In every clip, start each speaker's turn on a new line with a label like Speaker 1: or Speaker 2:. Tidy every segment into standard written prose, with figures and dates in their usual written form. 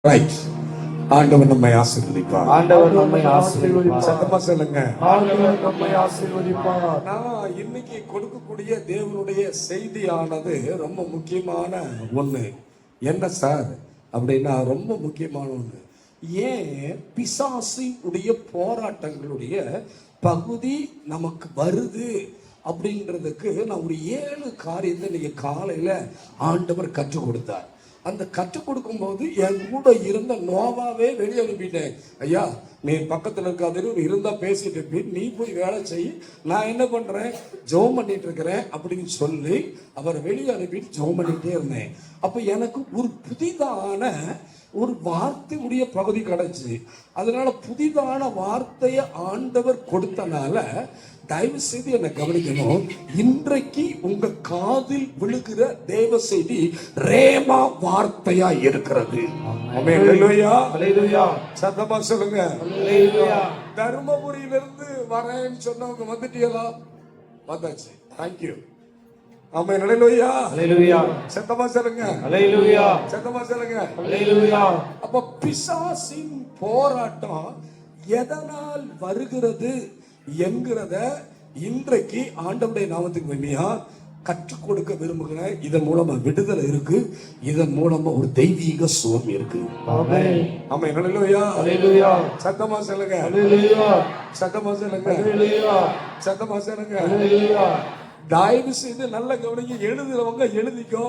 Speaker 1: Right. ஆண்டவர் நம்மை ஆசீர்வதிப்பார்.
Speaker 2: ஆண்டவர் நம்மை ஆசீர்வதிப்பார்.
Speaker 1: சத்தமா சொல்லுங்க.
Speaker 2: ஆண்டவர் நம்மை ஆசீர்வதிப்பார்.
Speaker 1: நான் இன்னைக்கு கொடுக்கக்கூடிய தேவனுடைய செய்தியானது ரொம்ப முக்கியமான ஒண்ணு. என்ன சார் அப்படின்னா, ரொம்ப முக்கியமான ஒண்ணு. ஏன் பிசாசினுடைய போராட்டங்களுடைய பகுதி நமக்கு வருது அப்படின்றதுக்கு நான் ஒரு 7 காரியத்தை நீங்க காலையில ஆண்டவர் கற்றுக் கொடுத்தார். அந்த கற்றுக் கொடுக்கும் போது என் கூட இருந்த நோவாவே வெளியே அனுப்பிட்டேன். ஐயா, நீ பக்கத்துல இருக்காது, இருந்தா பேசிட்டு இருப்பி, நீ போய் வேலை செய், நான் என்ன பண்றேன், ஜெபம் பண்ணிட்டு இருக்கிறேன் அப்படின்னு சொல்லி அவரை வெளியே அனுப்பிட்டு ஜெபம் பண்ணிட்டே இருந்தேன். அப்ப எனக்கு ஒரு புதிதான ஒரு வார்த்தையுடைய பகுதி கிடைச்சு, அதனால புதிதான வார்த்தையை ஆண்டவர் கொடுத்தனால தயவு செய்து என்ன கவனிக்கணும். இன்றைக்கு உங்க காதில் விழுகிற தேவ செய்தி ரேமா வார்த்தையா இருக்கிறது. சத்தமா சொல்லுங்க. தர்மபுரியிலிருந்து வரேன்னு சொன்னவங்க வந்துட்டீங்களா? வந்தாச்சு. தேங்க்யூ. ஆமென். ஹல்லேலூயா. ஹல்லேலூயா. சத்தமா சொல்லுங்க. ஹல்லேலூயா. சத்தமா சொல்லுங்க. ஹல்லேலூயா. அப்ப பிசாசின் போராட்டம் எதனால் வருகிறது என்கிறத இன்றைக்கு ஆண்டவருடைய நாமத்துக்கு மகிமையா கற்றுக் கொடுக்க விரும்புகிறேன். இதன் மூலமா விடுதலை இருக்கு, இதன் மூலமா ஒரு தெய்வீக சுகம் இருக்கு. ஆமென். ஆமென். ஹல்லேலூயா. ஹல்லேலூயா. சத்தமா சொல்லுங்க. ஹல்லேலூயா. சத்தமா சொல்லுங்க. ஹல்லேலூயா. சத்தமா சொல்லுங்க. ஹல்லேலூயா. தயவு செய்து நல்ல கவனிங்க. எழுதுறவங்க எழுதிக்கோ,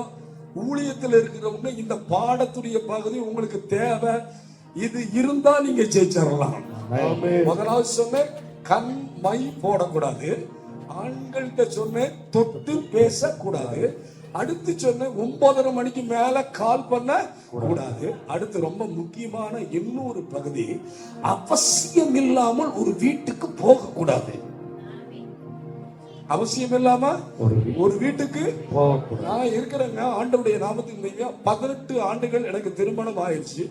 Speaker 1: ஊழியத்தில் இருக்கிறவங்க இந்த பாடத்துடைய பகுதி உங்களுக்கு தேவை. இது இருந்தா நீங்க ஜெயிச்சிடலாம். முதலாவது சொன்னேன், கண் மை போடக்கூடாது. ஆண்கள்கிட்ட சொன்னேன், தொட்டு பேசக்கூடாது. அடுத்து சொன்ன 9:30 மணிக்கு மேல கால் பண்ண கூடாது. அடுத்து ரொம்ப முக்கியமான இன்னொரு பகுதி, அவசியம் இல்லாமல் ஒரு வீட்டுக்கு போக கூடாது. அவசியம் இல்லாம ஒரு வீட்டுக்கு நான் இருக்கிறேங்க. ஆண்டவருடைய நாமத்துக்கு 18 ஆண்டுகள் எனக்கு திருமணம் ஆயிடுச்சு.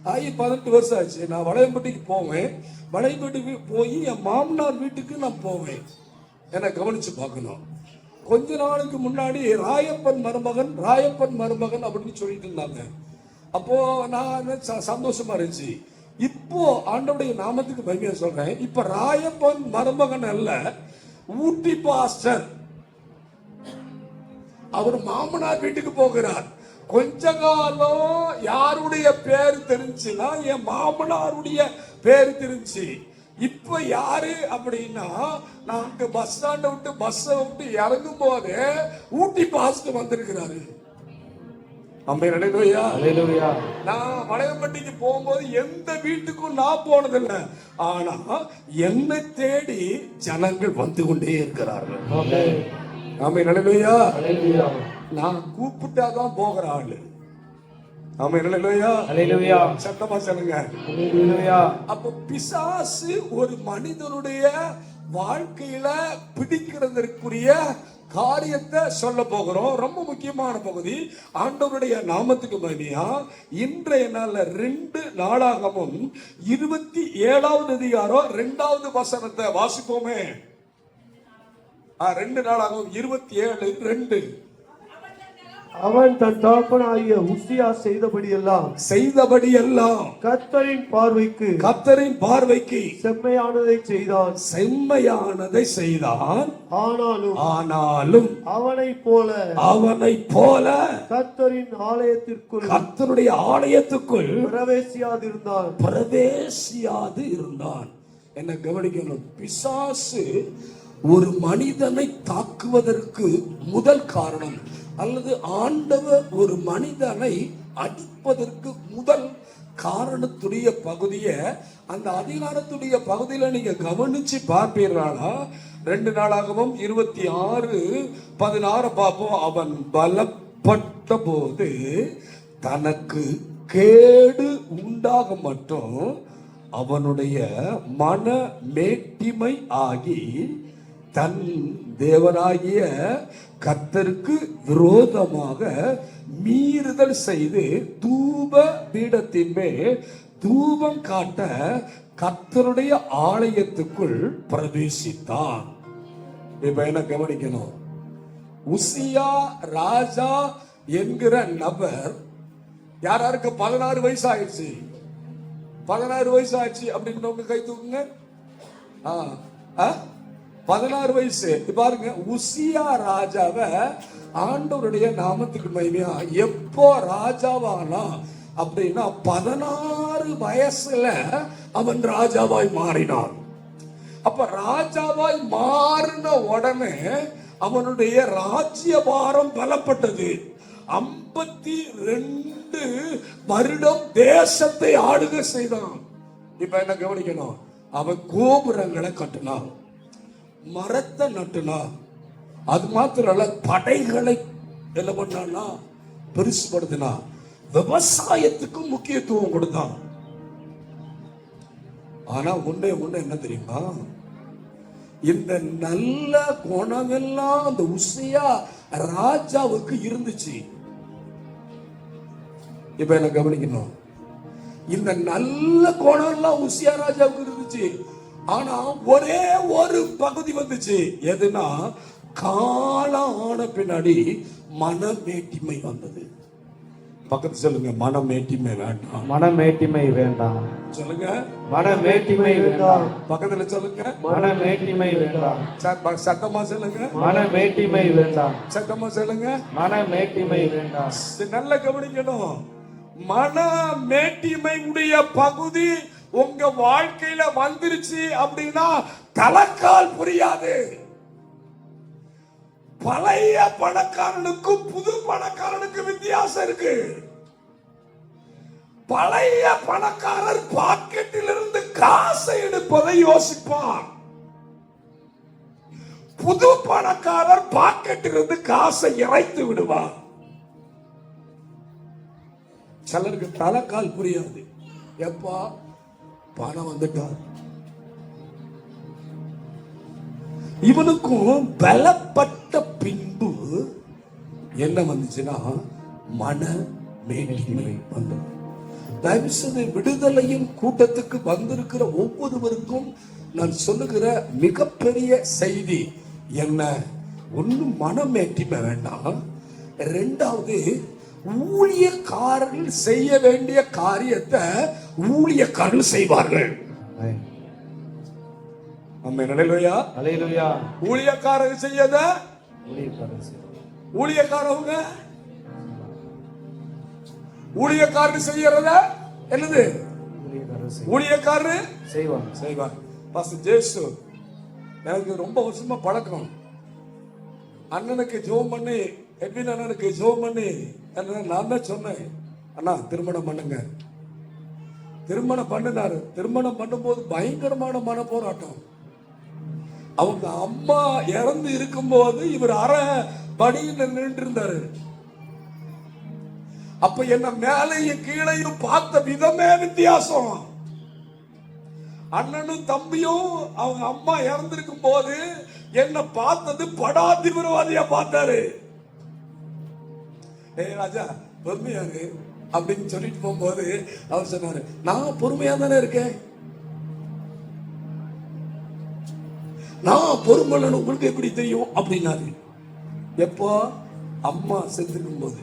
Speaker 1: 18 வருஷம் ஆச்சு. நான் வளையம்பட்டிக்கு போவேன். வளையம்பட்டிக்கு போய் என் மாமனார் வீட்டுக்கு நான் போவேன். என்ன கவனிச்சு பார்க்கணும். கொஞ்ச நாளுக்கு முன்னாடி ராயப்பன் மருமகன் அப்படின்னு சொல்லிட்டு இருந்தாங்க. அப்போ நான் சந்தோஷமா இருந்துச்சு. இப்போ ஆண்டவருடைய நாமத்துக்கு மகிமையா சொல்றேன், இப்ப ராயப்பன் மருமகன் அல்ல, ஊட்டி பாஸ்டர். அவர் மாமனார் வீட்டுக்கு போகிறார். கொஞ்ச காலம் யாருடைய பேரு தெரிஞ்சுன்னா என் மாமனாருடைய பேரு தெரிஞ்சு. இப்ப யாரு அப்படின்னா, நான் பஸ் ஸ்டாண்ட விட்டு பஸ்ஸை விட்டு இறங்கும் போது ஊட்டி பாஸ்டர் வந்திருக்கிறாரு. நான் வளையம்பட்டிக்கு போகும்போது எந்த வீட்டுக்கும் நான் போனதில்லை. ஆனா என்னை தேடி ஜனங்கள் வந்து கொண்டே இருக்கிறார்கள். ஆமென். ஹல்லேலூயா. நான் கூப்பிட்டாதான் போகிற ஆளு. ஆமென். ஹல்லேலூயா. ஹல்லேலூயா. சத்தமா சொல்லுங்க. ஹல்லேலூயா. அப்ப பிசாசு ஒரு மனிதனுடைய வாழ்க்கையில பிடிக்கிறதற்குரிய காரியத்தை சொல்ல போகிறோம். ரொம்ப முக்கியமான பகுதி. ஆண்டவருடைய நாமத்துக்கு மகிமையா இன்றைய நாள்ல 2 நாளாகமும் 27வது அதிகாரம் 2வது வசனத்தை வாசிப்போமே. 2 நாளாகவும் 27:2.
Speaker 2: அவன் தன் தகப்பனாகிய உசியா செய்தபடியெல்லாம் கர்த்தரின் பார்வைக்கு செம்மையானதை செய்தான். ஆனாலும் அவனைப் போல கர்த்தருடைய ஆலயத்திற்குள் பிரவேசியாது இருந்தான். என்ன கவனிக்கணும். பிசாசு ஒரு மனிதனை தாக்குவதற்கு முதல் காரணம், அல்லது ஆண்டவர் ஒரு மனிதனை அடிப்பதற்கு முதல் காரணத்துடைய பகுதியை அந்த அதிகாரத்துடைய பகுதியில நீங்க கவனிச்சு பார்ப்பீர்களா? 2 நாளாகவும் 26:16 பார்ப்போம். அவன் பலப்பட்ட போது தனக்கு கேடு உண்டாக மட்டும் அவனுடைய மன மேட்டிமை ஆகி தன் தேவனாகிய கர்த்தருக்கு விரோதமாக மீறுதல் செய்து தூப பீடத்தின் மேல் தூபம் காட்ட கர்த்தருடைய ஆலயத்துக்குள் பிரவேசித்தான். இப்ப என்ன கவனிக்கணும். உசியா ராஜா என்கிற நபர்
Speaker 1: யாராருக்கு 16 வயசு ஆயிடுச்சு? 16 வயசு ஆயிடுச்சு அப்படின்னு கை தூக்குங்க. 16 வயசு. பாருங்க, உசியா ராஜாவை ஆண்டவருடைய நாமத்துக்கு மகிமையா எப்போ ராஜாவானா அப்படின்னா 16 வயசுல அவன் ராஜாவாய் மாறினான். அப்ப ராஜாவாய் மாறின உடனே அவனுடைய ராஜ்யபாரம் பலப்பட்டது. 52 வருடம் தேசத்தை ஆளுகை செய்தான். இப்ப என்ன கவனிக்கணும்? அவன் கோபுரங்களை கட்டினான், மரத்தை நட்டுனான். அது மாத்திரம் அல்ல, படைகளை என்ன பண்ணான்னா பெருசுபடுத்தினா, விவசாயத்துக்கு முக்கியத்துவம் கொடுத்தான். ஆனா ஒண்ணே என்ன தெரியுமா? இந்த நல்ல குணமெல்லாம் அந்த உசியா ராஜாவுக்கு இருந்துச்சு. இப்ப என்ன கவனிக்கணும்? இந்த நல்ல குணம் எல்லாம் உசியா ராஜாவுக்கு இருந்துச்சு. ஆனா ஒரே ஒரு பகுதி வந்துச்சு. எதுனா, காலம் ஆன பின்னாடி மனமேட்டிமை வந்தது. பக்கத்து சொல்லுங்க, மனமேட்டிமை வேண்டாம்.
Speaker 3: மனமேட்டிமை வேண்டாம்
Speaker 1: சொல்லுங்க,
Speaker 3: மனமேட்டிமை வேண்டாம்.
Speaker 1: பக்கத்துல சொல்லுங்க,
Speaker 3: மனமேட்டிமை வேண்டாம்.
Speaker 1: சத்தமா சொல்லுங்க,
Speaker 3: மனமேட்டிமை வேண்டாம்.
Speaker 1: சத்தமா சொல்லுங்க,
Speaker 3: மனமேட்டிமை வேண்டாம்.
Speaker 1: நல்ல கவனிக்கணும். மனமேட்டிமை உடைய பகுதி உங்க வாழ்க்கையில வந்துருச்சு அப்படின்னா தலைக்கால் புரியாது. பழைய பணக்காரனுக்கும் புது பணக்காரனுக்கும் வித்தியாசம் இருக்கு. பழைய பணக்காரர் பாக்கெட்டில் இருந்து காசை எடுப்பதை யோசிப்பார். புது பணக்காரர் பாக்கெட்டில் இருந்து காசை இறைத்து விடுவார். சிலருக்கு தலைக்கால் புரியாது. எப்பா பணம் வந்துட்டார். இவனுக்கும் பலப்பட்ட பின்பு என்ன வந்துச்சுன்னா மன மேட்டிமை வந்தது. தயவுசெய்து விடுதலையின் கூட்டத்துக்கு வந்திருக்கிற ஒவ்வொருவருக்கும் நான் சொல்லுகிற மிகப்பெரிய செய்தி என்ன? ஒன்னும் மனமேட்டிமை வேண்டாம். இரண்டாவது, ஊழியக்காரர்கள் செய்ய வேண்டிய காரியத்தை ஊழியக்காரர்கள் செய்வார்கள். ஊழியக்காரர்கள் செய்யத ஊழியக்காரர் செய்யறத என்னது? ஊழியக்காரர் செய்வார். ஜேசு எனக்கு ரொம்ப வருஷமா பழக்கம். அண்ணனுக்கு ஜோம் பண்ணி, எட்வின் அண்ணனுக்கு ஜோம் பண்ணி நான் தான் சொன்னேன், அண்ணா திருமணம் பண்ணுங்க. திருமணம் பண்ணினாரு. திருமணம் பண்ணும்போது பயங்கரமான மன போராட்டம். அவங்க அம்மா இறந்து இருக்கும்போது இவர் அரை படியில் நின்று இருந்தாரு. அப்ப என்ன மேலையும் கீழையும் பார்த்த விதமே வித்தியாசம். அண்ணனும் தம்பியும் அவங்க அம்மா இறந்திருக்கும் போது என்ன பார்த்தது படா தீவிரவாதியா பார்த்தாரு. ராஜா பொறுமையாரு அப்படின்னு சொல்லிட்டு போகும்போது அவர் சொன்னாரு, நான் பொறுமையா தானே இருக்கேன், நான் பொறுமைன்னு உங்களுக்கு எப்படி தெரியும் அப்படின்னாரு. எப்போ? அம்மா செத்துருக்கும் போது.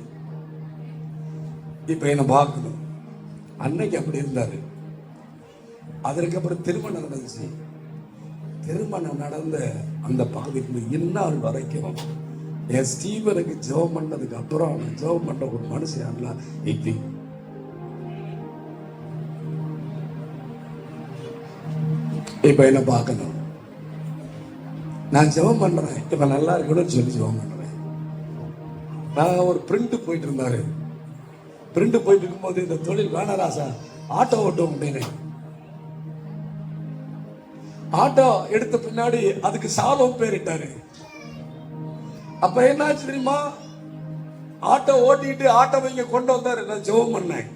Speaker 1: இப்ப என்ன பார்க்கணும், அன்னைக்கு அப்படி இருந்தாரு. அதற்கப்புறம் திருமணம் நடந்துச்சு. திருமணம் நடந்த அந்த பகுதிக்கு இந்நாள் வரைக்கும் என் ஸ்டீவனுக்கு ஜெபம் பண்ணதுக்கு அப்புறம் ஜெபம் பண்ற ஒரு மனுஷன் இப்ப என்ன பார்க்கணும், நான் ஜெபம் பண்றேன், இப்ப நல்லா இருக்கணும்னு சொல்லி ஜெபம் பண்றேன். நான் ஒரு பிரிண்ட் போயிட்டு இருந்தாரு. பிரிண்ட் போயிட்டு இருக்கும்போது இந்த தொழில் வேணராசா ஆட்டோ ஓட்டும் அப்படின்னு ஆட்டோ எடுத்த பின்னாடி அதுக்கு சாலோம் பேரிட்டாரு. அப்ப என்னாச்சு தெரியுமா? ஆட்டோ ஓட்டிட்டு ஆட்டோவை இங்க கொண்டு வந்தாரு. நான் ஜெபம் பண்ணேன்.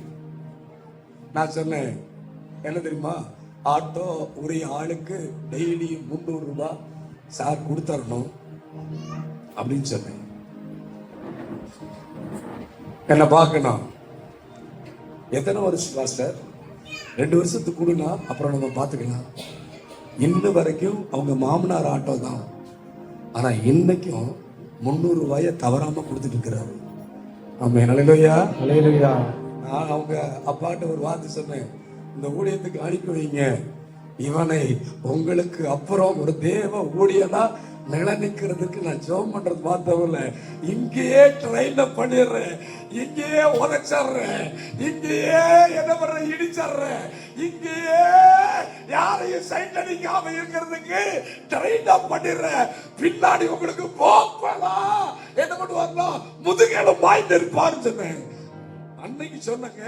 Speaker 1: நான் சொன்னேன், என்ன தெரியுமா, ஆட்டோ ஒரு ஆளுக்கு டெய்லி 300 ரூபாய் சார் கொடுத்தரணும் அப்படின்னு சொன்னேன். என்ன பார்க்கணும், எத்தனை வருஷம் பாஸ்டர்? 2 வருஷத்துக்கு கொடுனா அப்புறம் நம்ம பார்த்துக்கலாம். இன்ன வரைக்கும் அவங்க மாமனார் ஆட்டோ தான். ஆனா இன்னைக்கும் 300 ரூபாய தவறாம கொடுத்துட்டு இருக்கிறாரு. ஆமா, ஹல்லேலூயா, ஹல்லேலூயா. நான் அவங்க அப்பாட்ட ஒரு வார்த்தை சொன்னேன், இந்த ஊழியத்துக்கு அனுப்பி வைங்க, இவனை உங்களுக்கு அப்புறம் ஒரு தேவ ஊழியனா நிலைநிக்கிறதுக்கு நான் ஜெபம் பண்றது பார்த்தவங்கள இங்கேயே ட்ரெயின் பண்ணிடுறேன், இங்கேயே உதைச்சிடுறேன், இங்கேயே என்ன பண்ற இடிச்சிடுறேன், இங்கேயே யாரையும் சைட் அடிக்காம இருக்கிறதுக்கு ட்ரெயின் பண்ணிடுறேன். பின்னாடி உங்களுக்கு போகலாம் என்ன பண்ணுவாங்களா முதுகேல வாய்ந்து இருப்பான்னு சொன்னேன். அன்னைக்கு சொன்னங்க,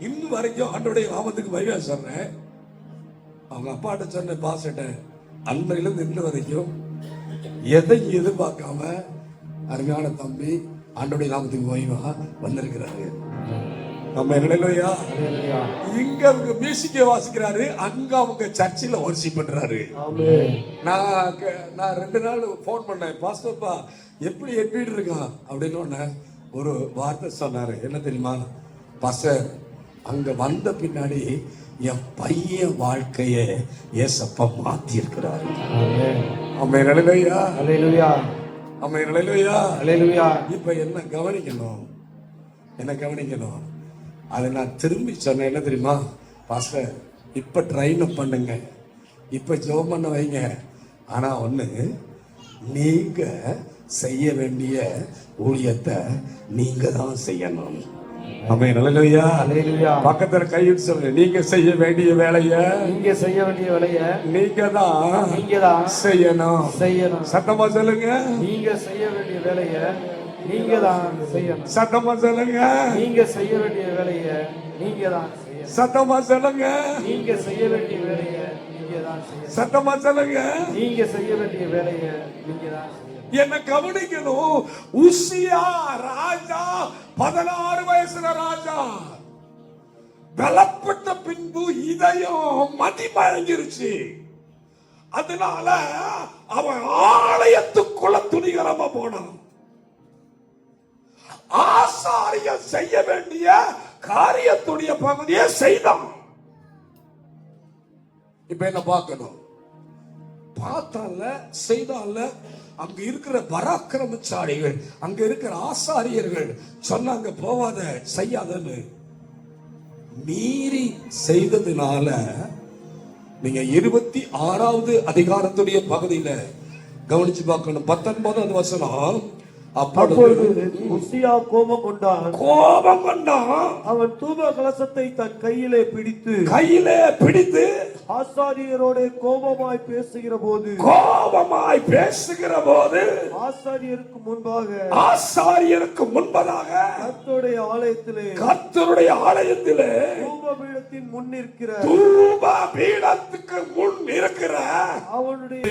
Speaker 1: இன்னும் வரைக்கும் ஆண்டோடைய நாமத்துக்கு மகிமை சொல்றேன். அவங்க அப்பாட்ட சொன்ன பாசிட்ட அன்னையிலிருந்து இன்னும் வரைக்கும் எதை எதிர்பார்க்காம அருமையான தம்பி ஆண்டோடைய நாமத்துக்கு மகிமா வந்திருக்கிறாரு. நம்ம இல்லையா, இங்க அவங்க மியூசிக்க வாசிக்கிறாரு, அங்க அவங்க சர்ச்சில் வர்ஷிப் பண்றாரு. நான் 2 நாள் போன் பண்ணேன், பாஸ்டர்ப்பா எப்படி இருக்கான் அப்படின்னு ஒரு வார்த்தை சொன்னாரு. என்ன தெரியுமா பாஸ்டர், அங்க வந்த பின்னாடி என் பையன் வாழ்க்கைய ஏசப்பா மாத்தி இருக்கிறாரு. அம்மே நல்லையா, அம்மே நல்லையா. இப்ப என்ன கவனிக்கணும், அதை நான் திரும்பி சொன்னேன். என்ன தெரியுமா பாஸ்டர், இப்ப ட்ரைன் அப் பண்ணுங்க, இப்ப ஜெபம் பண்ண வைங்க. ஆனா ஒண்ணு, நீங்க செய்ய வேண்டிய ஊழியத்தை நீங்க தான் செய்யணும். ஆமென் அல்லேலூயா. பக்கத்துல கையிட்டு சொல்லுங்க, நீங்க செய்ய வேண்டிய வேலைய நீங்க தான் செய்யணும். சத்தமா சொல்லுங்க,
Speaker 3: நீங்க செய்ய வேண்டிய வேலைய நீங்க தான் செய்யணும்.
Speaker 1: சத்தமா சொல்லுங்க,
Speaker 3: நீங்க செய்ய வேண்டிய வேலைய நீங்க தான் செய்யணும்.
Speaker 1: சத்தமா சொல்லுங்க,
Speaker 3: நீங்க செய்ய வேண்டிய வேலைய நீங்க தான் செய்யணும்.
Speaker 1: சத்தமா சொல்லுங்க,
Speaker 3: நீங்க செய்ய வேண்டிய வேலைய நீங்க தான் செய்யணும்.
Speaker 1: என்ன கவனிக்கணும். உசியா ராஜா 16 வயசுல ராஜா பலப்பட்ட பின்பு இதயம் மதிமயங்கிருச்சு. அதனால அவன் ஆலயத்துக்குள்ள துணிகரமா போனான். ஆசாரியன் செய்ய வேண்டிய காரியத்துடைய பகுதியை செய்தான். இப்ப என்ன பார்க்கணும், பார்த்தால செய்தால அங்க இருக்கிற பராக்கிரமசாலிகள், அங்க இருக்கிற ஆசாரியர்கள் சொன்னாங்க போவாத செய்யாதன்னு. மீறி செய்ததுனால நீங்க 26வது அதிகாரத்துடைய பகுதியில கவனிச்சு பார்க்கணும். 19வது வசனம்.
Speaker 3: அப்பொழுது உசியா கோபம் கொண்டான்.
Speaker 1: அவன்
Speaker 3: தூப கலசத்தை தன் கையிலே பிடித்து ஆசாரியரோட கோபமாய் பேசுகிற போது ஆசாரியருக்கு முன்பதாக கர்த்தருடைய ஆலயத்திலே தூப பீடத்துக்கு முன் இருக்கிற அவனுடைய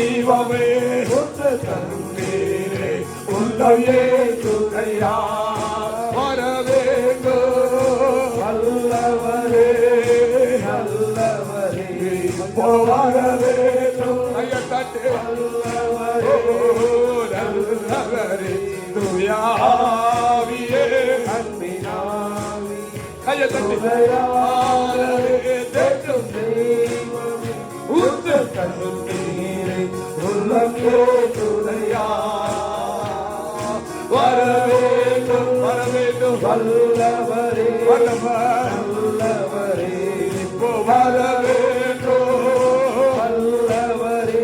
Speaker 3: தெய்வமே உள்ளே துணையா வர வேண்டும். நல்லவரே வர வேண்டும். நல்லவரே துயாவியே அன்பினாவி கையை தட்டி தேற்றும் தெய்வமே உச்ச கண்ணீரை உள்ளே துணையா வர வேண்டும். வல்லவரே இப்போ வர வேண்டும். வல்லவரே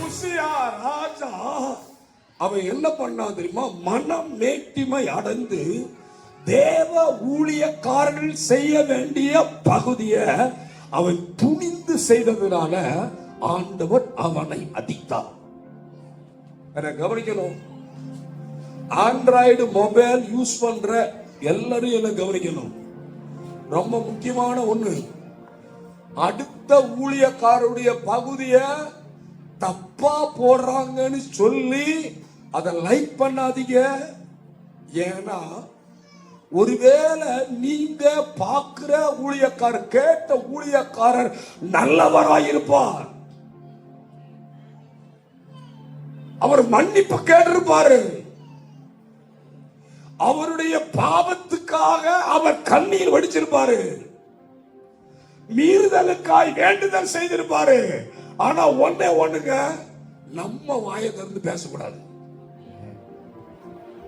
Speaker 3: உசியா ராஜா அவன் என்ன பண்ணான் தெரியுமா, மனம் மேட்டிமை அடைந்து தேவ ஊழியக்காரர்கள் செய்ய வேண்டிய பகுதியை அவன் துணிந்து செய்ததுனால ஆண்டவர் அவனை அடித்தார். கவனிக்கணும், ஆண்ட்ராய்டு மொபைல் யூஸ் பண்ற எல்லாரும் என்ன கவனிக்கணும். ரொம்ப முக்கியமான ஒண்ணு, அடுத்த ஊழியக்காரருடைய பகுதியை தப்பா போடுறாங்கன்னு சொல்லி அதை லைக் பண்ணாதீங்க. ஏன்னா ஒருவேளை நீங்க பார்க்கிற ஊழியக்காரர், கேட்ட ஊழியக்காரர் நல்லவராயிருப்பார், அவர் மன்னிப்பு கேட்டிருப்பாரு, அவருடைய பாவத்துக்காக அவர் கண்ணீர் வடிச்சிருப்பாரு, மீறுதலுக்காய் வேண்டுதல் செய்திருப்பாரு. ஆனா ஒண்ணுங்க,
Speaker 2: நம்ம வாயை திறந்து பேசக்கூடாது.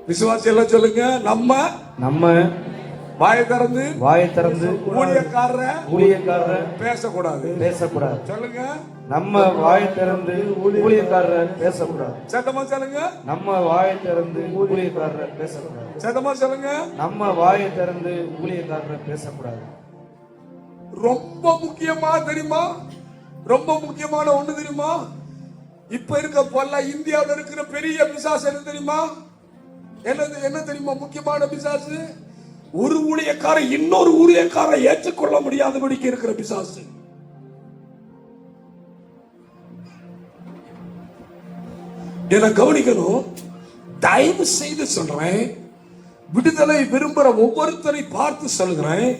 Speaker 2: விசுவாசி எல்லாம் சொல்லுங்க, நம்ம வாயை திறந்து ஊழியக்காரரை பேசக்கூடாது. சொல்லுங்க,
Speaker 3: நம்ம வாயை திறந்து ஊழியக்காரரை பேசக்கூடாது.
Speaker 2: சத்தமா சொல்லுங்க,
Speaker 3: நம்ம வாயை திறந்து ஊழியக்காரரை பேசக்கூடாது.
Speaker 2: சத்தமா சொல்லுங்க,
Speaker 3: நம்ம வாயை திறந்து ஊழியக்காரரை பேசக்கூடாது.
Speaker 2: ரொம்ப முக்கியமா தெரியுமா, ரொம்ப முக்கியமான ஒண்ணு தெரியுமா, இப்ப இருக்க போல இந்தியாவில் இருக்கிற பெரிய பிசாசு என்ன தெரியுமா, என்ன தெரியுமா முக்கியமான பிசாசு? ஒரு ஊழியக்காரை இன்னொரு ஊழியக்காரை ஏற்றுக்கொள்ள முடியாதபடிக்கு இருக்கிற பிசாசு. என கவனிக்கணும். தயவு செய்து சொல்றேன், விடுதலை விரும்புற ஒவ்வொருத்தரை பார்த்து சொல்கிறேன்,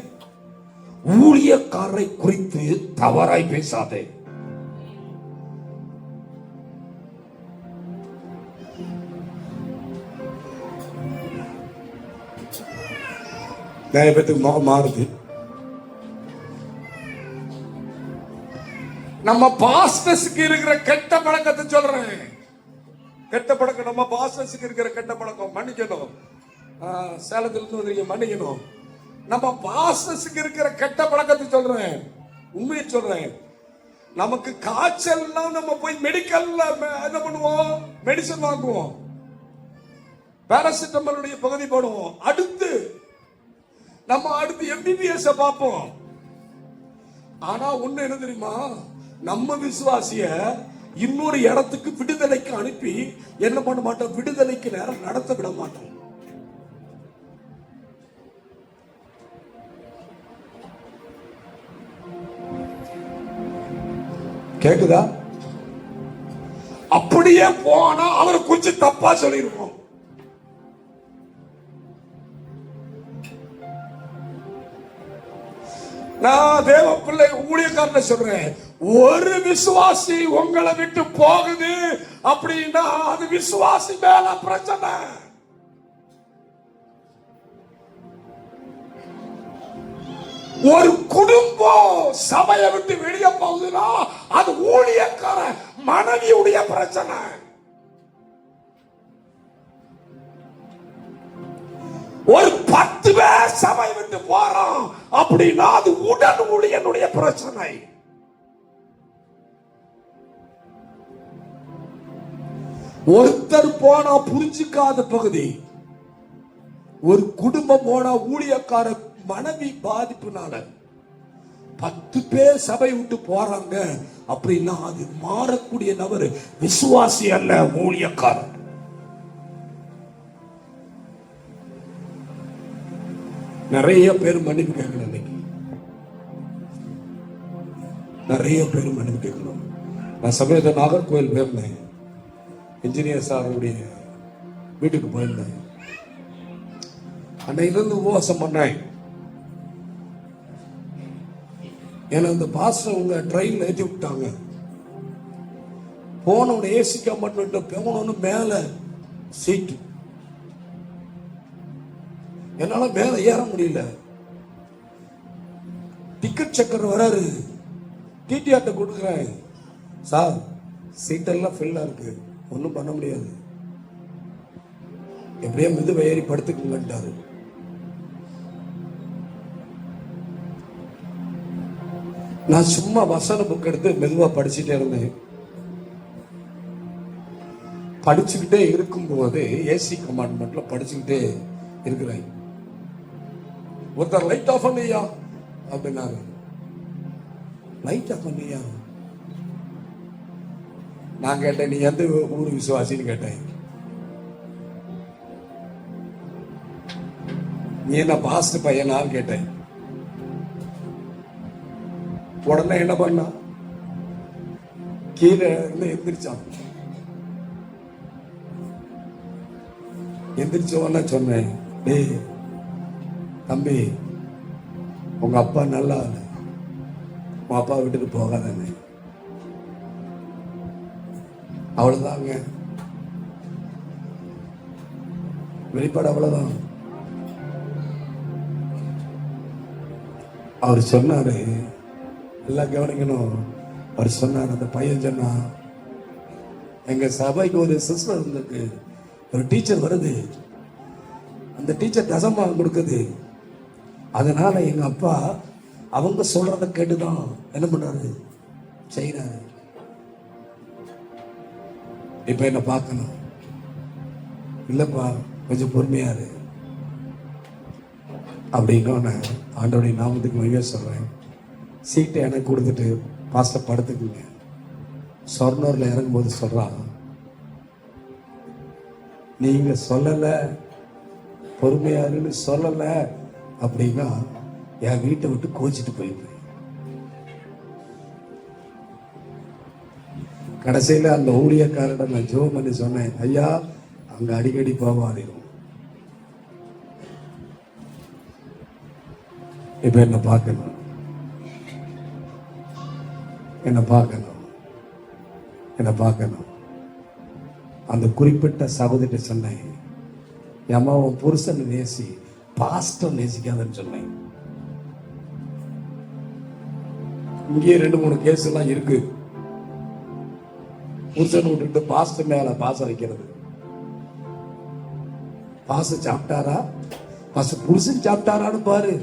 Speaker 2: ஊழியக்காரரை குறித்து தவறாய் பேசாதே. நிறைய பேத்துக்கு முகம் மாறுது. நம்ம பாஸ்டர்ஸ்க்கு இருக்கிற கெட்ட பழக்கத்தை சொல்றேன். கெட்ட பழக்கம், நம்ம பாஸ்டர்ஸ்க்கு இருக்கிற கெட்ட பழக்கம், மன்னிக்கணும். சேலத்துல இருந்து மன்னிக்கணும். நம்ம பாஸ்டர்ஸ்க்கு இருக்கிற கெட்ட பழக்கத்தை சொல்றேன், உண்மையை சொல்றேன். நமக்கு காய்ச்சல்னா நம்ம போய் மெடிக்கல்ல என்ன பண்ணுவோம், மெடிசன் வாங்குவோம், பாராசிட்டமாலுடைய பகுதி போடுவோம். அடுத்து MBBS பார்ப்போம். ஆனா ஒண்ணு என்ன தெரியுமா, நம்ம விசுவாசிய இன்னொரு இடத்துக்கு விடுதலைக்கு அனுப்பி என்ன பண்ண மாட்டோம், விடுதலைக்கு நேரம் நடத்த விட மாட்டோம். கேக்குதா? அப்படியே போனா அவரை குறிச்சு தப்பா சொல்லிருவோம். நான் தேவ பிள்ளை ஊழியக்காரனை சொல்றேன், ஒரு விசுவாசி உங்களை விட்டு போகுது அப்படின்னா அது விசுவாசி மேல பிரச்சனை. ஒரு குடும்பம் சபையை விட்டு வெளியே போகுதுன்னா அது ஊழியக்கார மனைவியுடைய பிரச்சனை. ஒரு 10 பேர் சபை விட்டு போறோம் அப்படின்னா அது உடன் ஊழியனுடைய பிரச்சனை. ஒருத்தர் போனா புரிஞ்சுக்காத பகுதி, ஒரு குடும்பம் போனா ஊழியக்கார மனைவி பாதிப்புனால 10 பேர் சபை விட்டு போறாங்க அப்படின்னா அது மாறக்கூடிய நபர் விசுவாசி அல்ல, ஊழியக்காரர். நிறைய பேர் மன்னிப்பு கேட்கணும். இன்னைக்கு நிறைய பேர் மன்னிப்பு கேட்கணும். நான் சமயத்தை நாகர்கோவில் போயிருந்தேன், இன்ஜினியர் சாருடைய வீட்டுக்கு போயிருந்தேன். அன்னையிலிருந்து உபவாசம் பண்ணேன். ஏன்னா அந்த பாஸ்டர் உங்க ட்ரெயின்ல ஏற்றி விட்டாங்க. போனவன ஏசி கம்பார்ட்மெண்ட் போனவனு மேல சீட்டு, என்னால மேல ஏற முடியல. டிக்கெட் செக்கர் வராரு, டிடிஆர்ட்ட கொடுக்குறேன், சார் சீட்டெல்லாம் ஃபில்லா இருக்கு, ஒன்றும் பண்ண முடியாது, எப்படியே மெதுவை ஏறி படுத்துக்குங்கன்ட்டாரு. நான் சும்மா வசன புக் எடுத்து மெதுவா படிச்சுட்டே இருந்தேன். படிச்சுக்கிட்டே இருக்கும்போது ஏசி கம்பார்ட்மெண்ட்ல படிச்சுக்கிட்டே இருக்கிறேன். ஒருத்தர் லைட் ஆஃப் பண்ணியா அப்படின்னாரு. லைட் ஆஃப் பண்ணியா? நான் கேட்டேன், நீ எந்த ஊர் விசுவாசின்னு கேட்டேன். நீ என்ன பாஸ்ட் பையனான்னு கேட்டேன். உடனே என்ன பண்ணா, கீழே இருந்து எந்திரிச்சான். எந்திரிச்ச உடனே சொன்னேன், டேய் தம்பி, உங்க அப்பா நல்லா இல்ல, உங்க அப்பா விட்டுட்டு போகாதானே. அவ்வளவுதாங்க, வெளிப்பாடு அவ்வளவுதான். அவர் சொன்னாரு, எல்லாம் கவனிக்கணும். அவர் சொன்னார், அந்த பையன் சொன்னா,
Speaker 1: எங்க சபைக்கு ஒரு சிஸ்டர் இருந்திருக்கு, ஒரு டீச்சர் வருது, அந்த டீச்சர் தசமா கொடுக்குது. அதனால எங்க அப்பா அவங்க சொல்றத கேட்டுதான் என்ன பண்றாரு, செய்யறாரு. இப்ப என்ன பார்க்கணும், இல்லப்பா கொஞ்சம் பொறுமையாரு அப்படின்னு ஆண்டோடைய நாமத்துக்கு மகிமையா சொல்றேன். சீட்டை எனக்கு கொடுத்துட்டு பாஸ்டர் படுத்துக்குங்க. சொர்ணூர்ல இறங்கும்போது சொல்றான், நீங்க சொல்லல பொறுமையாருன்னு சொல்லல அப்படின்னா என் வீட்டை விட்டு கோச்சிட்டு போயிருப்பேன். கடைசியில அந்த ஊழியக்காரன் நான் ஜோம் பண்ணி சொன்னேன், ஐயா அங்க அடிக்கடி போவாதீங்க. இப்ப என்ன பார்க்கணும், என்ன பார்க்கணும், என்ன பார்க்கணும். அந்த குறிப்பிட்ட சகோதரி சொன்னேன், ஏமா உன் புருஷன் நேசி, பாஸ்டர் நேசிக்காதன்னு சொன்னேன். இங்கே 2-3 கேஸ் எல்லாம் இருக்கு. புருஷன் விட்டுட்டு பாஸ்டர் மேல பாசம் வைக்கிறது. பாஸ்டர் சாப்பிட்டாரா, பாஸ்டர் புருஷன் சாப்பிட்டாரான்னு பாரு.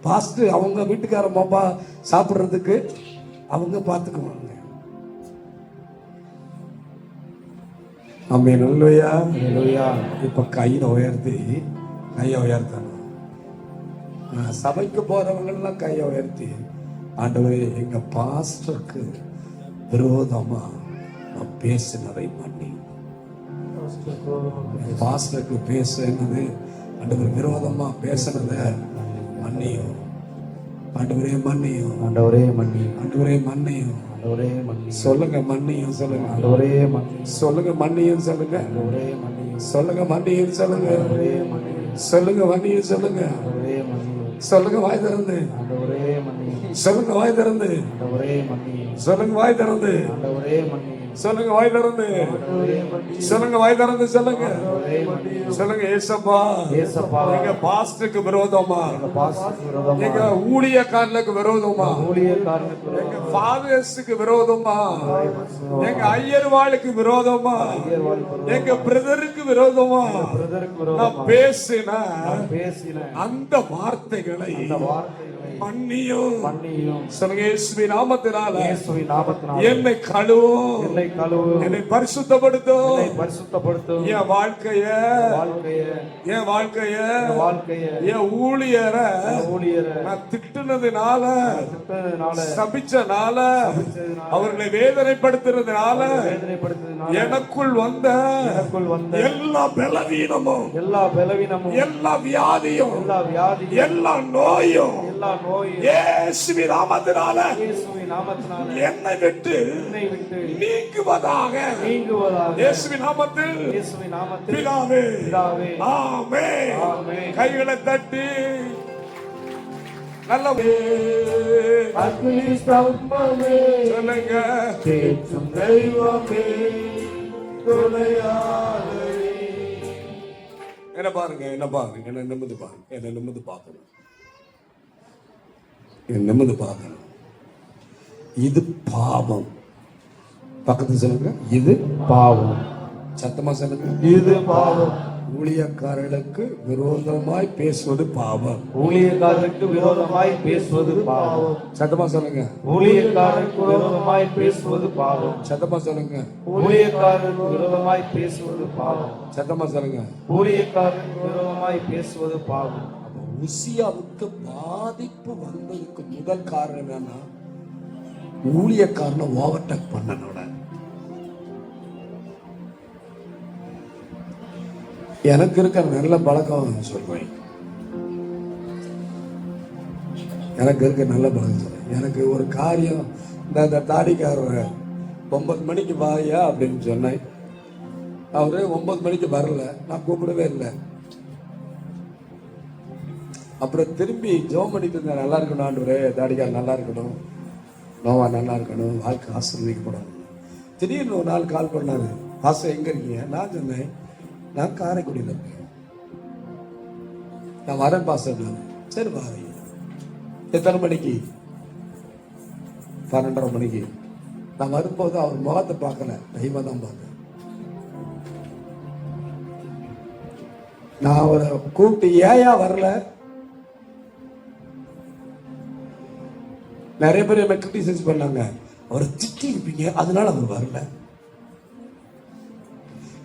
Speaker 1: பாஸ்டர் அவங்க வீட்டுக்கார மாப்பா சாப்பிடுறதுக்கு அவங்க பார்த்துக்குவாங்க. ஆமென். அல்லேலூயா.
Speaker 3: அல்லேலூயா.
Speaker 1: இப்ப கையை உயர்த்தணும். சபைக்கு போறவங்க எல்லாம் கையை உயர்த்தி, ஆண்டவரே எங்க பாஸ்டருக்கு விரோதமா நான் பேசினதை மன்னி. பாஸ்டருக்கு பேசுனது, ஆண்டவர் விரோதமா பேசுனத மன்னியும். ஆண்டவரே மன்னியும்,
Speaker 3: ஆண்டவரே மன்னி,
Speaker 1: ஆண்டவரே மன்னியும்,
Speaker 3: ஆண்டவரே மன்னி.
Speaker 1: சொல்லுங்க மன்னியும் சொல்லுங்க,
Speaker 3: ஆண்டவரே மன்னி,
Speaker 1: சொல்லுங்க மன்னியும் சொல்லுங்க,
Speaker 3: ஆண்டவரே மன்னி,
Speaker 1: சொல்லுங்க மன்னியும் சொல்லுங்க,
Speaker 3: ஆண்டவரே மன்னி,
Speaker 1: சொல்லுங்க மன்னியும் சொல்லுங்க,
Speaker 3: ஆண்டவரே மன்னி,
Speaker 1: சொல்லுங்க வாய் திறந்து,
Speaker 3: ஆண்டவரே மன்னி,
Speaker 1: சொல்லுங்க வாய் திறந்து,
Speaker 3: ஆண்டவரே மன்னி,
Speaker 1: சொல்லுங்க வாய் திறந்து,
Speaker 3: ஆண்டவரே மன்னி,
Speaker 1: சொல்லுங்க வாய் திறந்து,
Speaker 3: ஆண்டவரே மன்னி,
Speaker 1: சொல்லுங்க வாய் திறந்து, சொல்லுங்க
Speaker 3: ஆண்டவரே மன்னி.
Speaker 1: சொல்லுங்க ஏசப்பா,
Speaker 3: ஏசப்பா,
Speaker 1: எங்க பாஸ்டருக்கு விரோதமா,
Speaker 3: எங்க பாஸ்டருக்கு விரோதமா,
Speaker 1: எங்க ஊழியக்காரனுக்கு விரோதமா,
Speaker 3: ஊழியக்காரனுக்கு
Speaker 1: எங்க
Speaker 3: விரோதமா,
Speaker 1: ஃபாதர்ஸுக்கு விரோதமா, எங்க ஐயர்வாளுக்கு விரோதமா, எங்க பிரதருக்கு விரோதமா
Speaker 3: பிரதருக்கு
Speaker 1: நான்
Speaker 3: விரோதமா
Speaker 1: பேசின
Speaker 3: பேசின
Speaker 1: அந்த வார்த்தைகளை
Speaker 3: அந்த வார்த்தைகளை
Speaker 1: மன்னியும்.
Speaker 3: மன்னியும்.
Speaker 1: சொல்லுங்க இயேசுவின் நாமத்தினால
Speaker 3: இயேசுவின் நாமத்தினாலே
Speaker 1: என்னை கழுவும்,
Speaker 3: என்னை கழுவும்,
Speaker 1: என்னை பரிசுத்தப்படுத்தும்.
Speaker 3: என்னை பரிசுத்தப்படுத்தும்.
Speaker 1: என் வாழ்க்கைய
Speaker 3: என் வாழ்க்கைய
Speaker 1: என் ஊழியரை
Speaker 3: ஊழியரை
Speaker 1: நான் திட்டுனதுனால,
Speaker 3: திட்டுனதுனால,
Speaker 1: சபிச்சனால,
Speaker 3: சபிச்சதுனால,
Speaker 1: அவர்களை வேதனைப்படுத்துறதுனால
Speaker 3: வேதனைப்படுத்தினதுனால,
Speaker 1: எனக்குள் வந்த எல்லா பலவீனமும்,
Speaker 3: எல்லா பலவீனமும்,
Speaker 1: எல்லா வியாதியும்,
Speaker 3: எல்லா வியாதியும்,
Speaker 1: எல்லா நோயும்
Speaker 3: எல்லா நோயும்
Speaker 1: இயேசுவின் நாமத்தினால
Speaker 3: இயேசுவின் நாமத்தினாலே
Speaker 1: என்னை விட்டு நீங்குவதாக. இயேசுவின் நாமத்தில்,
Speaker 3: இயேசுவின் நாமத்தில்
Speaker 1: பிதாவே,
Speaker 3: பிதாவே,
Speaker 1: ஆமென்.
Speaker 3: ஆமென்.
Speaker 1: கைகளை தட்டி நல்ல
Speaker 3: அக்னி ஸ்தம்பமே,
Speaker 1: சொல்லுங்க,
Speaker 3: தேற்றும் தெய்வமே, துணையாளரே.
Speaker 1: என்ன பாருங்க, என்ன பாருங்க, என்ன நிமிந்து பாருங்க, என்ன நிமிந்து பார்க்கணும், என்ன நிமிந்து பார்க்கணும். இது பாவம். பக்கத்துல சொல்லுங்க, இது
Speaker 3: பாவம்.
Speaker 1: சத்தமா சொல்லுங்க,
Speaker 3: இது பாவம்.
Speaker 1: ஊழியக்காரர்களுக்கு விரோதமாய் பேசுவது பாவம்.
Speaker 3: ஊழியக்காரருக்கு விரோதமாய் பேசுவது பாவம்.
Speaker 1: சத்தமா சொல்லுங்க,
Speaker 3: ஊழியக்காரருக்கு விரோதமாய் பேசுவது பாவம்.
Speaker 1: சத்தமா சொல்லுங்க,
Speaker 3: ஊழியக்காரருக்கு விரோதமாய் பேசுவது பாவம்.
Speaker 1: சத்தமா சொல்லுங்க.
Speaker 3: ஊழியக்காரருக்கு விரோதமாய் பேசுவது பாவம்.
Speaker 1: அப்ப உசியாவுக்கு பாதிப்பு வந்ததுக்கு முதல் காரணம் என்னன்னா, ஊழியக்காரனை ஓவர்டேக் பண்ணனோட. எனக்கு இருக்கிற நல்ல பழக்கம் சொல்றேன், எனக்கு இருக்க நல்ல பழக்கம் சொல்றேன். எனக்கு ஒரு காரியம், இந்த தாடிக்காரர் 9 மணிக்கு வாயா அப்படின்னு சொன்னேன். அவரு 9 மணிக்கு வரல, நான் கூப்பிடவே இல்லை. அப்புறம் திரும்பி ஜெபம் பண்ணிட்டு இருந்தேன், நல்லா இருக்கணும் ஆண்டவரே, தாடிக்காரர் நல்லா இருக்கணும், நோவா நல்லா இருக்கணும், வாழ்க்கை ஆசீர்வதிக்கப்படணும். திடீர்னு ஒரு நாள் கால் பண்ணாரு, பாஸ்டர் எங்க இருக்கீங்க? நான் சொன்னேன், நான் காரைக்குடியில் இருக்கேன், நான் வரேன் பாஸ்டர். நான் சரி பாரு. எத்தனை மணிக்கு? 12:30 மணிக்கு. நான் வரும்போது அவர் முகத்தை பார்க்கல, டைமை தான் பார்த்தேன். நான் அவரை கூப்பிட்டு ஏயா வரல? நிறைய பேர் என்ன கிரிட்டிசைஸ் பண்ணாங்க, அவரை திட்டி இருப்பீங்க அதனால அவர் வரல,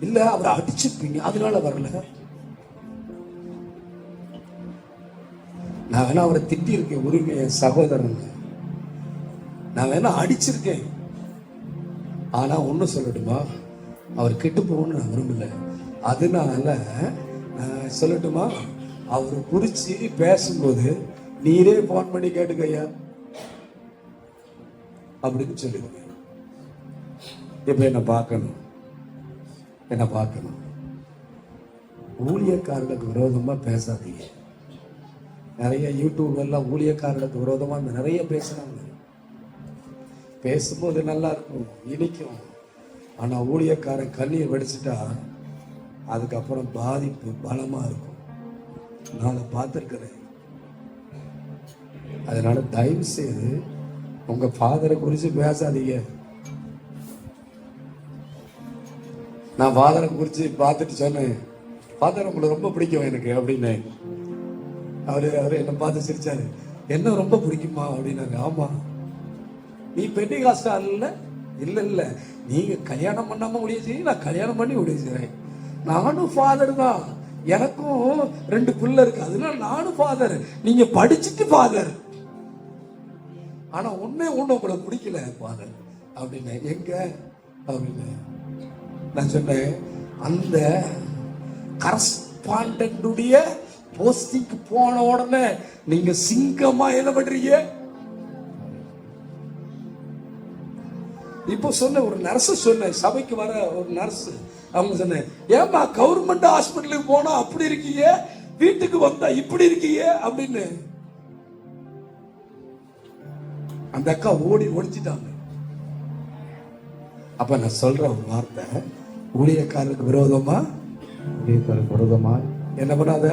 Speaker 1: இல்ல அவரை அடிச்சிருப்பீங்க அதனால வரல. நான் வேணா அவரை திட்டி இருக்கேன், உரிமை என் சகோதரன், நான் வேணா அடிச்சிருக்கேன். ஆனா ஒண்ணு சொல்லட்டுமா, அவர் கெட்டு போகணும்னு நான் விரும்பல. அதனால நான் சொல்லட்டுமா, அவரை குறிச்சு பேசும்போது நீரே போன் பண்ணி கேட்டுக்கையா அப்படின்னு சொல்லிடுங்க. இப்ப என்ன பார்க்கணும், என்ன பார்க்கணும். ஊழியக்காரர்களுக்கு விரோதமா பேசாதீங்க. நிறைய யூடியூப் எல்லாம் ஊழியக்காரர்களுக்கு விரோதமா நிறைய பேசுறாங்க. பேசும்போது நல்லா இருக்கும், இனிக்கும். ஆனா ஊழியக்காரன் கண்ணீர் வடிச்சுட்டா அதுக்கப்புறம் பாதிப்பு பலமா இருக்கும். நான் பார்த்திருக்கிறேன். அதனால தயவு செய்து உங்க ஃபாதரை குறிச்சு பேசாதீங்க. நான் ஃபாதரை குறிச்சு பார்த்துட்டு சொன்னேன், ஃபாதர் உங்களை ரொம்ப பிடிக்கும் எனக்கு அப்படின்னு. அவரு என்ன பார்த்து சிரிச்சாரு, என்ன ரொம்ப பிடிக்குமா அப்படின்னாங்க. ஆமா, நீ பெண்டிகாஸ்டா இல்ல? இல்ல இல்ல, நீங்க கல்யாணம் பண்ணாம முடிய செய்ய, நான் கல்யாணம் பண்ணி முடிய செய்றேன். நானும் ஃபாதர் தான், எனக்கும் 2 பிள்ளை இருக்கு, அதனால நானும் ஃபாதர். நீங்க படிச்சுட்டு ஃபாதர், ஆனா ஒண்ணு உங்களை பிடிக்கல ஃபாதர் அப்படின்னு. எங்க அப்படின்னு நான் சொன்னேன், அந்த கரஸ்பாண்டன்டுடைய போஸ்டிங்க்கு போன உடனே நீங்க சிங்கமா என்ன பண்றீங்க? இப்போ சொன்ன ஒரு நர்ஸ் சொன்ன, சபைக்கு வர ஒரு நர்ஸ், அவங்க சொன்னேன், ஏமா கவர்மெண்ட் ஹாஸ்பிட்டலுக்கு போனா அப்படி இருக்கீங்க, வீட்டுக்கு வந்தா இப்படி இருக்கீங்க அப்படின்னு. அந்த அக்கா ஓடி ஒழிச்சிட்டாங்க. அப்ப நான் சொல்ற ஒரு வார்த்தை, ஊழியக்காரருக்கு விரோதமா என்ன பண்ணாத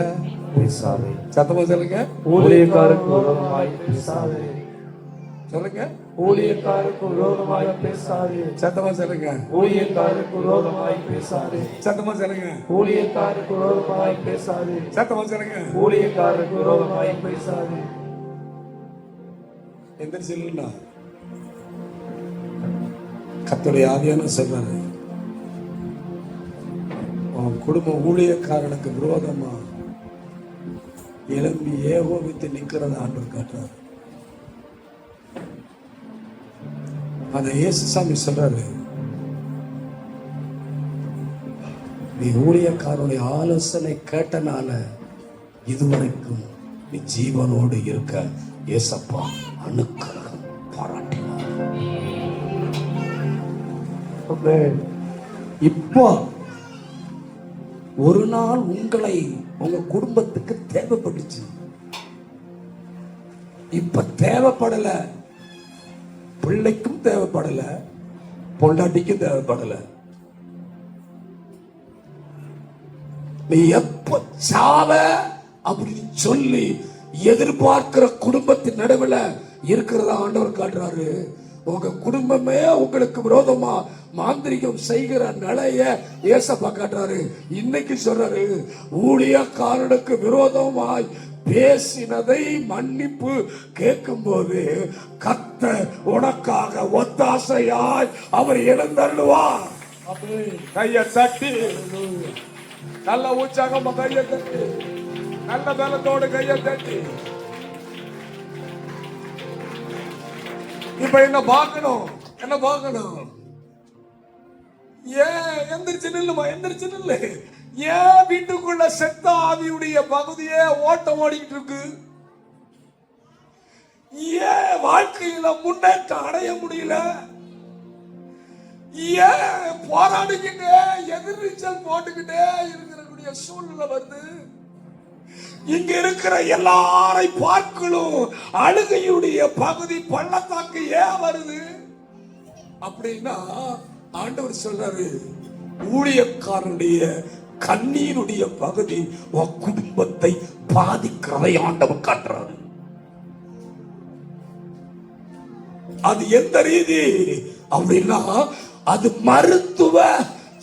Speaker 1: பேசாதே. சத்தமா சொல்லுங்க,
Speaker 3: ஊழியக்காரருக்கு விரோதமாய் பேசாதே.
Speaker 1: சொல்லுங்க,
Speaker 3: ஊழியக்காரருக்கு விரோதமாய் பேசாதே.
Speaker 1: சத்தமா சொல்லுங்க,
Speaker 3: ஊழியக்காரருக்கு விரோதமாய் பேசாதே.
Speaker 1: சத்தமா சொல்லுங்க,
Speaker 3: ஊழியக்காரருக்கு விரோதமாய் பேசாதே.
Speaker 1: சத்தமா சொல்லுங்க,
Speaker 3: ஊழியக்காரருக்கு விரோதமாய் பேசாதே.
Speaker 1: எந்திரிச்சு கர்த்தருடைய ஆவியான சொல்றாரு, உன் குடும்ப ஊழியக்காரனுக்கு விரோதமா எழும்பி ஏகோபித்து நிக்கிறத ஆண்டவர் காட்டுறாரு. அந்த இயேசுசாமி சொல்றாரு, நீ ஊழியக்காரனுடைய ஆலோசனை கேட்டனால இதுவரைக்கும் நீ ஜீவனோடு இருக்க ஏசப்பா அனுக்கிரகம் பாராட்டினார். இப்போ ஒரு நாள் உங்களை உங்க குடும்பத்துக்கு தேவைப்பட்டுச்சு, இப்ப தேவைப்படல, பிள்ளைக்கும் தேவைப்படல, பொண்டாட்டிக்கும் தேவைப்படல. நீ எப்ப சாவ அப்படின்னு சொல்லி எதிர்பார்க்கிற குடும்பத்தின் நடுவில் இருக்கிறதா ஆண்டவர் காட்டுறாரு. உங்க குடும்பமே உங்களுக்கு விரோதமா மாந்திரிகம் செய்கிற நிலைய ஏசப்பா காட்டுறாரு. இன்னைக்கு சொல்றாரு, ஊழியக்காரனுக்கு விரோதமாய் பேசினதை மன்னிப்பு கேட்கும் போது கர்த்தர் உனக்காக ஒத்தாசையாய் அவர் எழுந்தருளுவார். கைய தட்டி நல்ல உற்சாகமா கைய தட்டி, நல்ல பலத்தோடு கைய தட்டி. இப்ப என்ன பார்க்கணும், என்ன பார்க்கணும்? ஏன் எந்திரிச்சு நில்லுமா, எந்திரிச்சு நில்லு. ஏன் வீட்டுக்குள்ள செத்த ஆவியுடைய பகுதியே ஓட்டம் ஓடிக்கிட்டு இருக்கு? ஏன் வாழ்க்கையில முன்னேற்றம் அடைய முடியல? ஏன் போராடிக்கிட்டே எதிர்நீச்சல் போட்டுக்கிட்டே இருக்கிற சூழ்நிலை வருது? இங்க இருக்கிற எல்லாரை பார்க்கலும் அழுகையுடைய பகுதி பள்ளத்தாக்கு ஏன் வருது அப்படின்னா, ஆண்டவர் சொல்றாரு, ஊழியக்காரனுடைய கண்ணீருடைய பகுதி உன் குடும்பத்தை பாதிக்கிறதை ஆண்டவர் காட்டுறாரு. அது எந்த ரீதி அப்படின்னா, அது மருத்துவ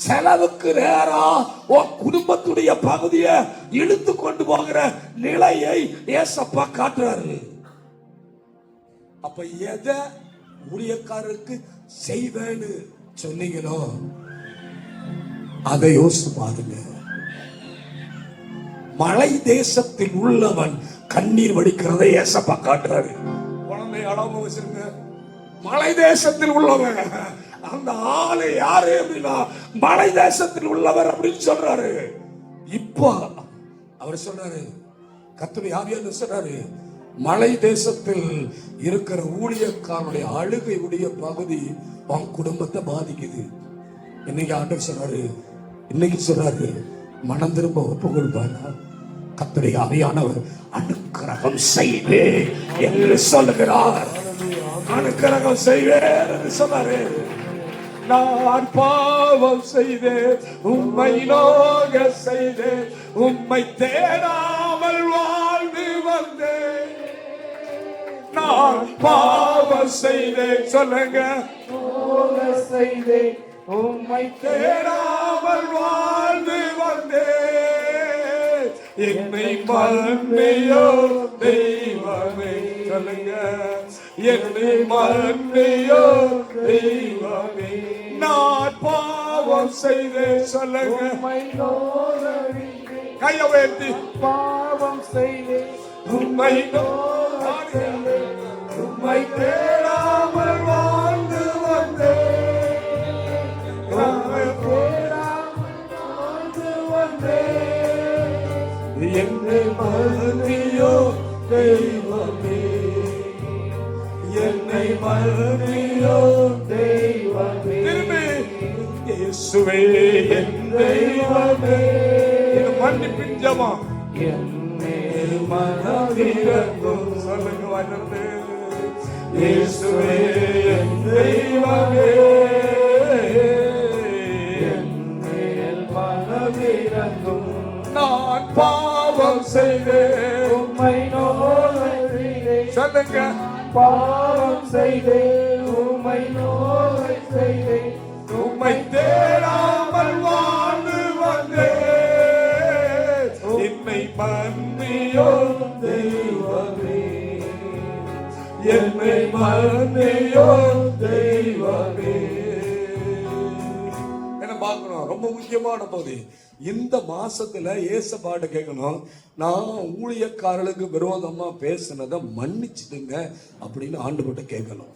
Speaker 2: செலவுக்கு நேரம் உன் குடும்பத்துடைய பகுதியை இழுத்து கொண்டு போகிற நிலையை ஏசப்பா காட்டுறாரு. அப்ப எதை ஊழியக்காரருக்கு செய்வேன்னு சொன்னீங்களோ அதை யோசித்து பாருங்க. மலை தேசத்தில் உள்ளவன் கண்ணீர் வடிக்கிறதை ஏசப்பா காட்டுறாரு. குழந்தை அழாம வச்சிருங்க. மலை தேசத்தில் உள்ளவன் அந்த ஆளு யாரு அப்படின்னா மலை தேசத்தில் உள்ளவர் அப்படின்னு சொல்றாரு. இப்போ அவர் சொல்றாரு, கர்த்தருடைய ஆவியானவர் சொல்றாரு, மலை தேசத்தில் இருக்கிற ஊழியக்காரனுடைய அழுகை உடைய பகுதி உன் குடும்பத்தை பாதிக்குது. இன்னைக்கு ஆண்டவர் சொல்றாரு, இன்னைக்கு சொல்றாரு, மனம் திரும்ப ஒப்பு கொடுப்பாரா? கர்த்தருடைய ஆவியானவர் அனுக்கிரகம் செய்வே என்று சொல்லுகிறார். அனுக்கிரகம் செய்வேன் என்று சொன்னாரு. நான் பாவம் செய்தேன், உம்மை நோக செய்தேன், உம்மை தேடாமல் வாழ்ந்து வந்தேன். நான் பாவம் செய்தேன், சொல்லுங்க,
Speaker 3: செய்தேன், உம்மை
Speaker 2: தேடாமல் வாழ்ந்து வந்தேன். என்னை மன்னியோ தெய்வமே, சொல்லுங்க, என்னை மன்னியோ தெய்வமே. நான் பாவம் செய்தேன், சொல்லுங்க, கையை உயர்த்தி,
Speaker 3: பாவம் செய்தேன்,
Speaker 2: உம்மை உம்மை தேடாமல் வாழ்ந்து வந்தேன். என்னை மன்னியோ தெய்வமே, என்னை மன்னியோ தெய்வமே. திரும்பி, இயேசுவே என் தெய்வமே, இது மன்னிப்பின் ஜெபம். என்னை மனதிறங்கும், சொல்லுங்க வளர்ந்து, இயேசுவே என் தெய்வமே, என்னை மனதிறங்கும். நான் பாவம் செய்தேன்,
Speaker 3: உம்மை நோக செய்தேன்,
Speaker 2: சொல்லுங்க,
Speaker 3: பாவம் செய்தேன், உம்மை நோக செய்தேன்,
Speaker 2: உம்மை தேடாமல் வாழ்ந்து வந்தேன். என்னை மன்னியோ தெய்வமே, என்னை மன்னியோ தெய்வமே. என்ன பார்க்கணும், ரொம்ப முக்கியமான பகுதி. இந்த மாசத்துல ஏசப்பாட்ட கேட்கணும், நான் ஊழியக்காரர்களுக்கு விரோதமா பேசினதை மன்னிச்சுடுங்க அப்படின்னு ஆண்டவர்கிட்ட கேட்கணும்.